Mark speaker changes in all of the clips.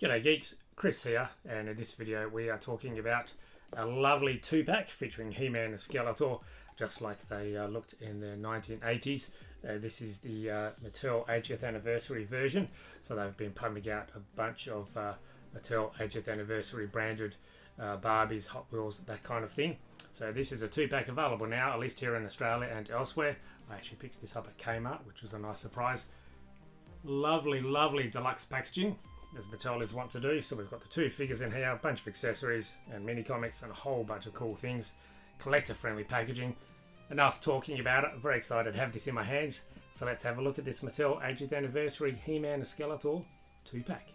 Speaker 1: G'day geeks, Chris here, and in this video we are talking about a lovely 2-pack featuring He-Man and Skeletor, just like they looked in the 1980s. This is the Mattel 80th anniversary version, so they've been pumping out a bunch of Mattel 80th anniversary branded Barbies, Hot Wheels, that kind of thing. So this is a 2-pack available now, at least here in Australia and elsewhere. I actually picked this up at Kmart, which was a nice surprise. Lovely, lovely deluxe packaging, as Mattel is wont to do. So we've got the 2 figures in here, a bunch of accessories and mini comics and a whole bunch of cool things. Collector friendly packaging. Enough talking about it. I'm very excited to have this in my hands. So let's have a look at this Mattel 80th anniversary He-Man and Skeletor 2-pack.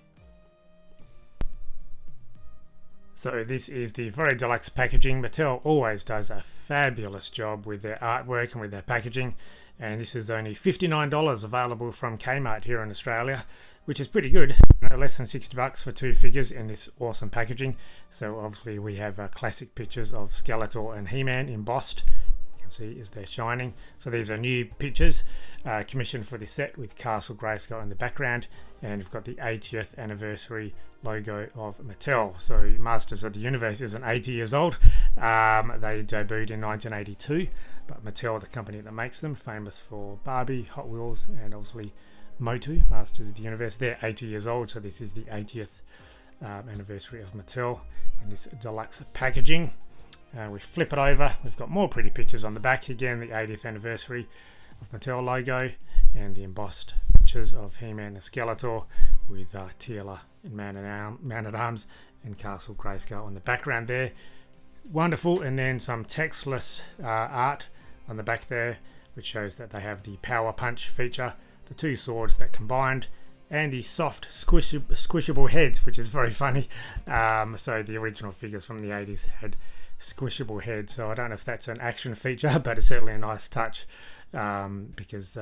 Speaker 1: So this is the very deluxe packaging. Mattel always does a fabulous job with their artwork and with their packaging. And this is only $59 available from Kmart here in Australia, which is pretty good. Less than $60 for 2 figures in this awesome packaging. So obviously we have classic pictures of Skeletor and He-Man embossed. You can see as they're shining. So these are new pictures commissioned for this set with Castle Grayskull in the background. And we've got the 80th anniversary logo of Mattel. So Masters of the Universe isn't 80 years old. They debuted in 1982. But Mattel, the company that makes them, famous for Barbie, Hot Wheels, and obviously Motu, Masters of the Universe. They're 80 years old, so this is the 80th anniversary of Mattel in this deluxe packaging. We flip it over. We've got more pretty pictures on the back. Again, the 80th anniversary of Mattel logo and the embossed pictures of He-Man and Skeletor with Teela and Man-at-Arms and Castle Grayskull on the background there. Wonderful. And then some textless art on the back there, which shows that they have the Power Punch feature, the 2 swords that combined, and the soft squishable heads, which is very funny. So the original figures from the 80s had squishable heads, so I don't know if that's an action feature, but it's certainly a nice touch, because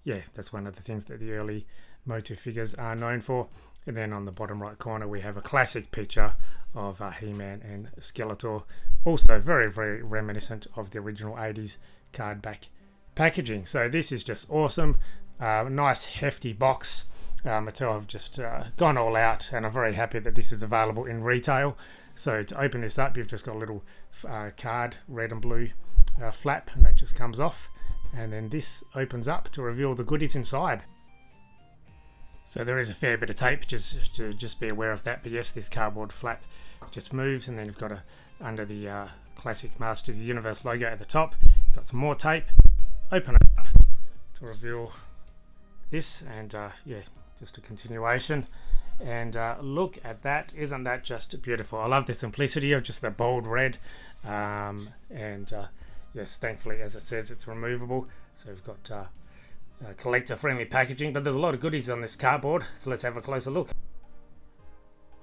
Speaker 1: yeah, that's one of the things that the early Motu figures are known for. And then on the bottom right corner we have a classic picture of He-Man and Skeletor, also very, very reminiscent of the original 80s card back packaging. So this is just awesome. Nice hefty box. Mattel have just gone all out, and I'm very happy that this is available in retail. So to open this up, you've just got a little card, red and blue flap, and that just comes off, and then this opens up to reveal the goodies inside. So there is a fair bit of tape, just be aware of that. But yes, this cardboard flap just moves, and then you've got under the classic Masters of the Universe logo at the top, you've got some more tape. Open it up to reveal this, and yeah, just a continuation. And look at that. Isn't that just beautiful? I love the simplicity of just the bold red. Yes, thankfully, as it says, it's removable. So we've got collector friendly packaging, but there's a lot of goodies on this cardboard, so let's have a closer look.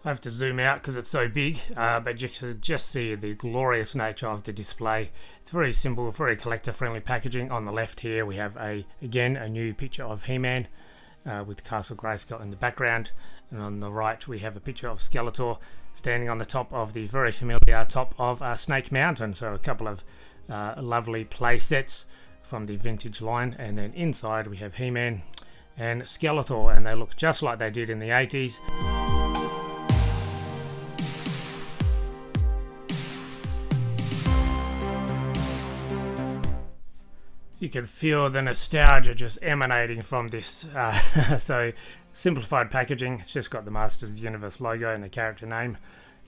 Speaker 1: I have to zoom out because it's so big, but you can just see the glorious nature of the display. It's very simple, very collector friendly packaging. On the left here we have again a new picture of He-Man with Castle Grayskull in the background, and on the right we have a picture of Skeletor standing on the top of the very familiar top of Snake Mountain. So a couple of lovely play sets from the vintage line, and then inside we have He-Man and Skeletor, and they look just like they did in the 80s. You can feel the nostalgia just emanating from this. So simplified packaging. It's just got the Masters of the Universe logo and the character name,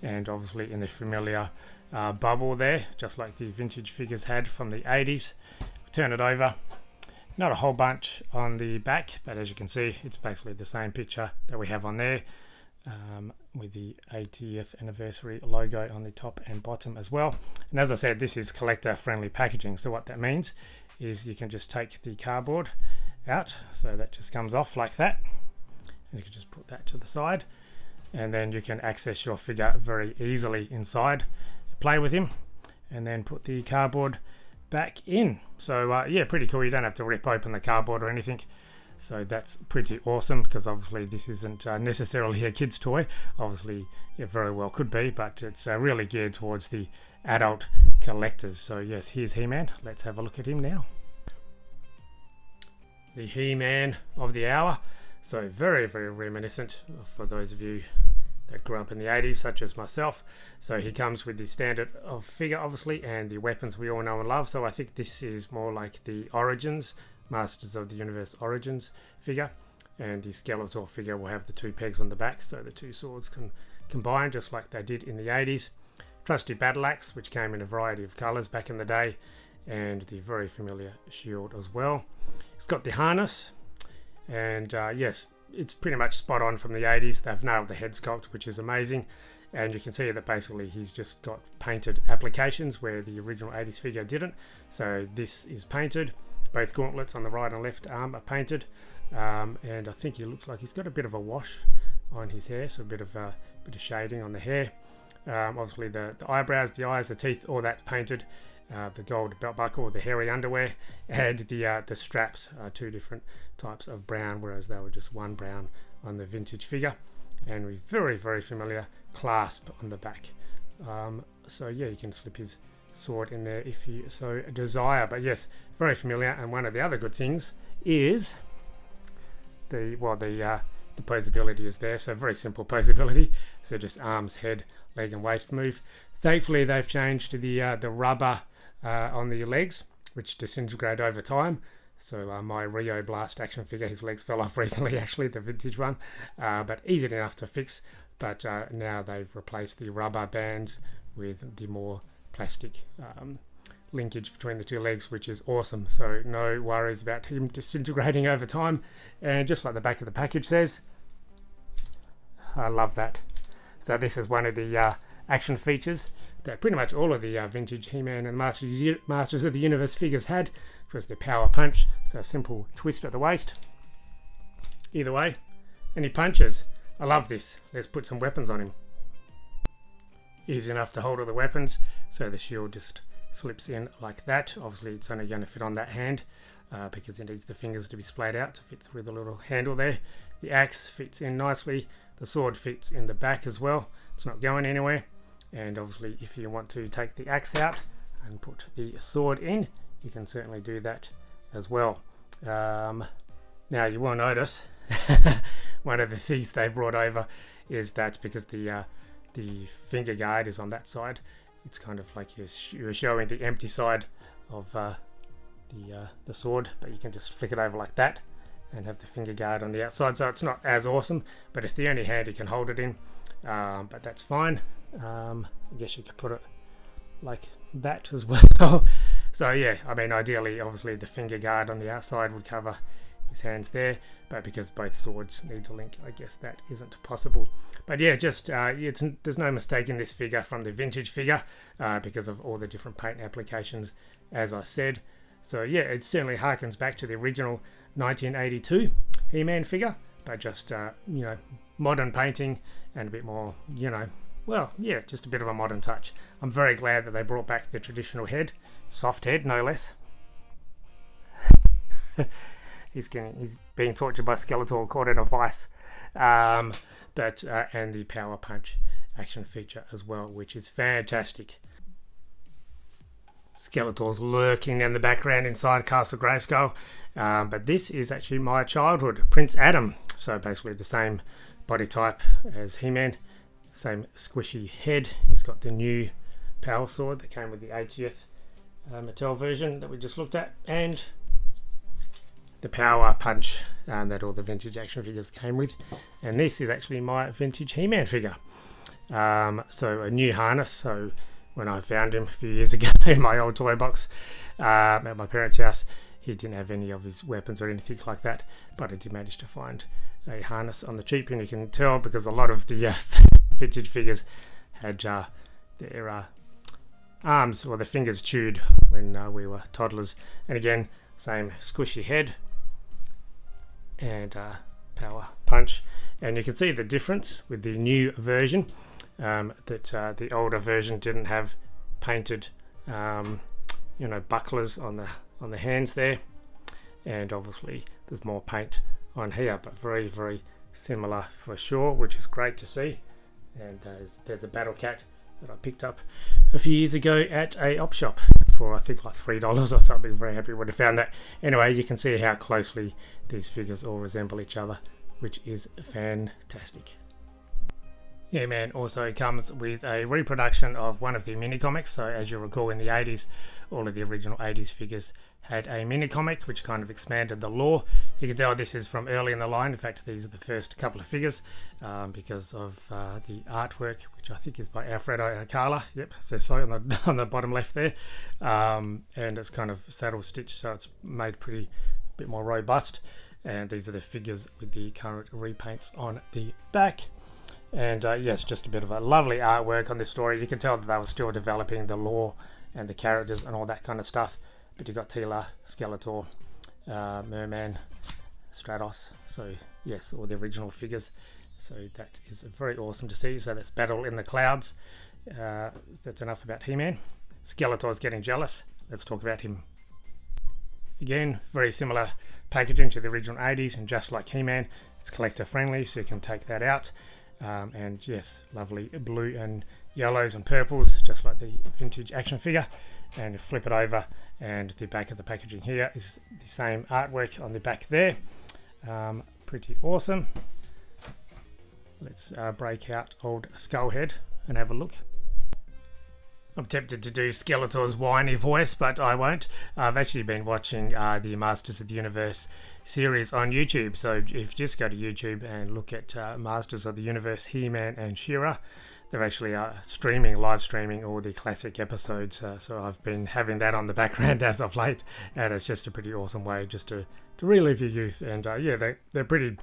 Speaker 1: and obviously in the familiar bubble there, just like the vintage figures had from the 80s. Turn it over. Not a whole bunch on the back, but as you can see, it's basically the same picture that we have on there, with the 80th anniversary logo on the top and bottom as well. And as I said, this is collector friendly packaging, so what that means is you can just take the cardboard out, so that just comes off like that, and you can just put that to the side, and then you can access your figure very easily inside, play with him, and then put the cardboard back in. So yeah, pretty cool. You don't have to rip open the cardboard or anything, so that's pretty awesome, because obviously this isn't necessarily a kid's toy. Obviously it very well could be, but it's really geared towards the adult collectors. So yes, here's He-Man. Let's have a look at him now. The He-Man of the hour. So very, very reminiscent for those of you that grew up in the 80s, such as myself. So he comes with the standard of figure, obviously, and the weapons we all know and love. So I think this is more like the Origins, Masters of the Universe Origins figure. And the Skeletor figure will have the two pegs on the back, so the two swords can combine just like they did in the 80s. Trusty battle axe, which came in a variety of colours back in the day, and the very familiar shield as well. It's got the harness, and yes, it's pretty much spot on from the 80s. They've nailed the head sculpt, which is amazing, and you can see that basically he's just got painted applications where the original 80s figure didn't. So this is painted. Both gauntlets on the right and left arm are painted, and I think he looks like he's got a bit of a wash on his hair, so a bit of shading on the hair. Obviously the eyebrows, the eyes, the teeth, all that's painted. The gold belt buckle, the hairy underwear, and the straps are two different types of brown, whereas they were just one brown on the vintage figure. And with very, very familiar clasp on the back. So yeah, you can slip his sword in there if you so desire. But yes, very familiar. And one of the other good things is the posability is there. So very simple posability. So just arms, head, leg, and waist move. Thankfully, they've changed to the rubber on the legs, which disintegrate over time. So my Rio Blast action figure, his legs fell off recently, actually, the vintage one, but easy enough to fix. But now they've replaced the rubber bands with the more plastic linkage between the two legs, which is awesome. So no worries about him disintegrating over time. And just like the back of the package says, I love that. So this is one of the action features that pretty much all of the vintage He-Man and Masters of the Universe figures had, which was the power punch. So a simple twist at the waist. Either way, and he punches. I love this. Let's put some weapons on him. Easy enough to hold all the weapons, so the shield just slips in like that. Obviously it's only going to fit on that hand because it needs the fingers to be splayed out to fit through the little handle there. The axe fits in nicely. The sword fits in the back as well. It's not going anywhere. And obviously if you want to take the axe out and put the sword in, you can certainly do that as well. Now you will notice one of the things they brought over is that because the finger guard is on that side, it's kind of like you're showing the empty side of the sword, but you can just flick it over like that and have the finger guard on the outside. So it's not as awesome, but it's the only hand you can hold it in. But that's fine. I guess you could put it like that as well. So yeah, I mean ideally obviously the finger guard on the outside would cover his hands there, but because both swords need to link, I guess that isn't possible. But yeah, just there's no mistake in this figure from the vintage figure because of all the different paint applications, as I said. So yeah, it certainly harkens back to the original 1982 He-Man figure, but just modern painting and a bit more, well, yeah, just a bit of a modern touch. I'm very glad that they brought back the traditional head, soft head, no less. He's being tortured by Skeletor, caught in a vice. And the power punch action feature as well, which is fantastic. Skeletor's lurking in the background inside Castle Grayskull, but this is actually my childhood, Prince Adam. So basically the same body type as He-Man, same squishy head. He's got the new power sword that came with the 80th Mattel version that we just looked at, and the power punch that all the vintage action figures came with. And this is actually my vintage He-Man figure. So a new harness. So when I found him a few years ago in my old toy box at my parents' house, he didn't have any of his weapons or anything like that, but I did manage to find a harness on the cheap, and you can tell because a lot of the vintage figures had their arms or their fingers chewed when we were toddlers. And again, same squishy head and power punch, and you can see the difference with the new version, that the older version didn't have painted bucklers on the hands there, and obviously there's more paint on here, but very, very similar for sure, which is great to see. And there's a Battle Cat that I picked up a few years ago at a op shop for I think like $3 or something. Very happy when I found that. Anyway, you can see how closely these figures all resemble each other, which is fantastic. He-Man also comes with a reproduction of one of the mini comics. So as you recall, in the 80s, all of the original 80s figures had a mini comic which kind of expanded the lore. You can tell this is from early in the line. In fact, these are the first couple of figures because of the artwork, which I think is by Alfredo Alcala. Yep, says so on the bottom left there. And it's kind of saddle stitched, so it's made pretty a bit more robust. And these are the figures with the current repaints on the back. And yes, just a bit of a lovely artwork on this story. You can tell that they were still developing the lore and the characters and all that kind of stuff. But you've got Tila, Skeletor, Merman, Stratos. So yes, all the original figures. So that is very awesome to see. So that's Battle in the Clouds. That's enough about He-Man. Skeletor's getting jealous. Let's talk about him. Again, very similar packaging to the original 80s, and just like He-Man, it's collector friendly, so you can take that out. And yes, lovely blue and yellows and purples, just like the vintage action figure. And you flip it over, and the back of the packaging here is the same artwork on the back there. Pretty awesome. Let's break out old Skullhead and have a look. I'm tempted to do Skeletor's whiny voice, but I won't. I've actually been watching the Masters of the Universe series on YouTube. So if you just go to YouTube and look at Masters of the Universe, He-Man and She-Ra, they're actually live streaming all the classic episodes. So I've been having that on the background as of late, and it's just a pretty awesome way just to relive your youth. And yeah, they're pretty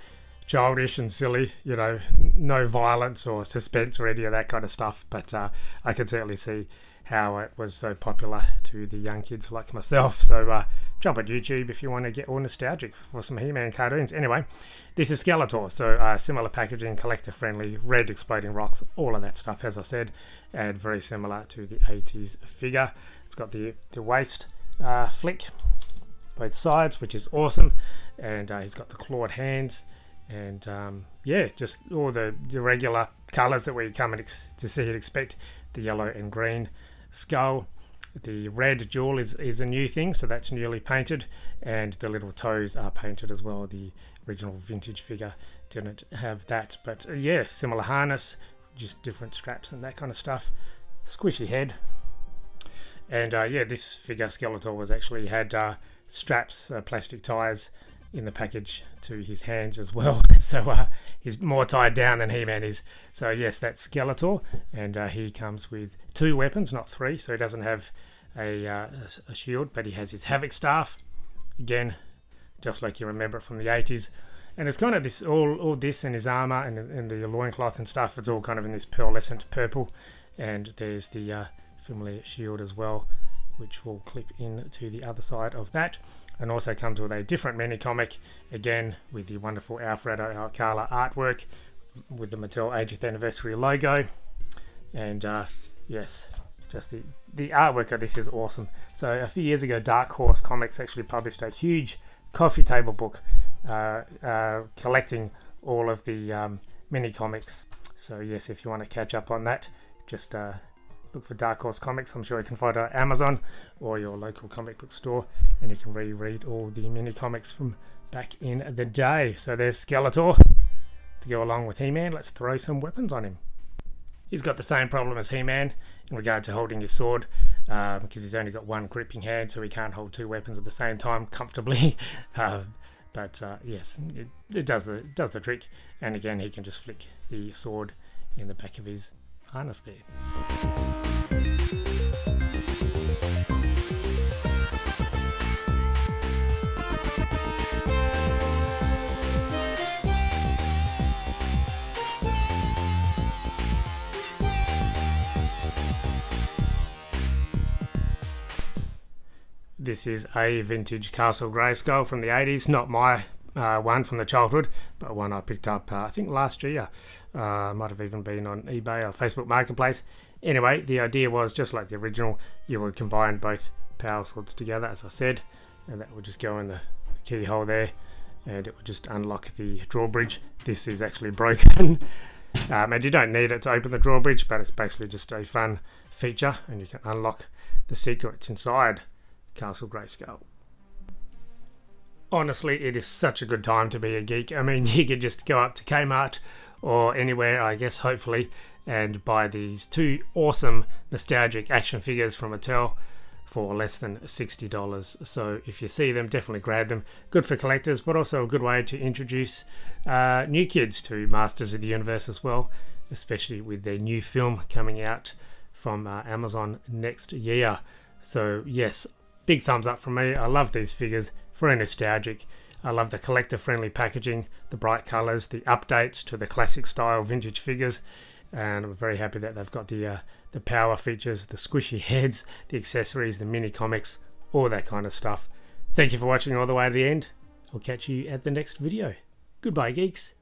Speaker 1: childish and silly, you know, no violence or suspense or any of that kind of stuff, but I can certainly see how it was so popular to the young kids like myself. So jump on YouTube if you want to get all nostalgic for some He-Man cartoons. Anyway, this is Skeletor, so similar packaging, collector friendly, red exploding rocks, all of that stuff, as I said, and very similar to the 80s figure. It's got the waist flick both sides, which is awesome, and he's got the clawed hands. And yeah, just all the regular colours that we come to see and expect. The yellow and green skull. The red jewel is a new thing, so that's newly painted. And the little toes are painted as well. The original vintage figure didn't have that. But yeah, similar harness, just different straps and that kind of stuff. Squishy head. And yeah, this figure, Skeletor, was actually had straps, plastic ties in the package to his hands as well, so he's more tied down than He-Man is. So yes, that's Skeletor, and he comes with 2 weapons, not 3, so he doesn't have a shield, but he has his Havoc staff, again, just like you remember it from the 80s. And it's kind of this all this and his armor and the loincloth and stuff, it's all kind of in this pearlescent purple. And there's the familiar shield as well, which will clip in to the other side of that. And also comes with a different mini comic, again with the wonderful Alfredo Alcala artwork with the Mattel 80th anniversary logo. And yes, just the artwork of this is awesome. So a few years ago, Dark Horse Comics actually published a huge coffee table book collecting all of the mini comics. So yes, if you want to catch up on that, just look for Dark Horse Comics. I'm sure you can find it on Amazon or your local comic book store, and you can reread all the mini comics from back in the day. So there's Skeletor to go along with He-Man. Let's throw some weapons on him. He's got the same problem as He-Man in regard to holding his sword, because he's only got one gripping hand, so he can't hold 2 weapons at the same time comfortably. But yes, it does the trick. And again, he can just flick the sword in the back of his harness there. This is a vintage Castle Grayskull from the 80s, not my one from the childhood, but one I picked up I think last year. Might have even been on eBay or Facebook Marketplace. Anyway, the idea was, just like the original, you would combine both power swords together, as I said, and that would just go in the keyhole there, and it would just unlock the drawbridge. This is actually broken, and you don't need it to open the drawbridge, but it's basically just a fun feature, and you can unlock the secrets inside Castle Grayskull. Honestly, it is such a good time to be a geek. I mean, you could just go up to Kmart or anywhere, I guess, hopefully, and buy these two awesome nostalgic action figures from Mattel for less than $60. So if you see them, definitely grab them. Good for collectors, but also a good way to introduce new kids to Masters of the Universe as well, especially with their new film coming out from Amazon next year. So yes, big thumbs up from me. I love these figures, very nostalgic. I love the collector friendly packaging, the bright colors, the updates to the classic style vintage figures, and I'm very happy that they've got the power features, the squishy heads, the accessories, the mini comics, all that kind of stuff. Thank you for watching all the way to the end. I'll catch you at the next video. Goodbye, geeks.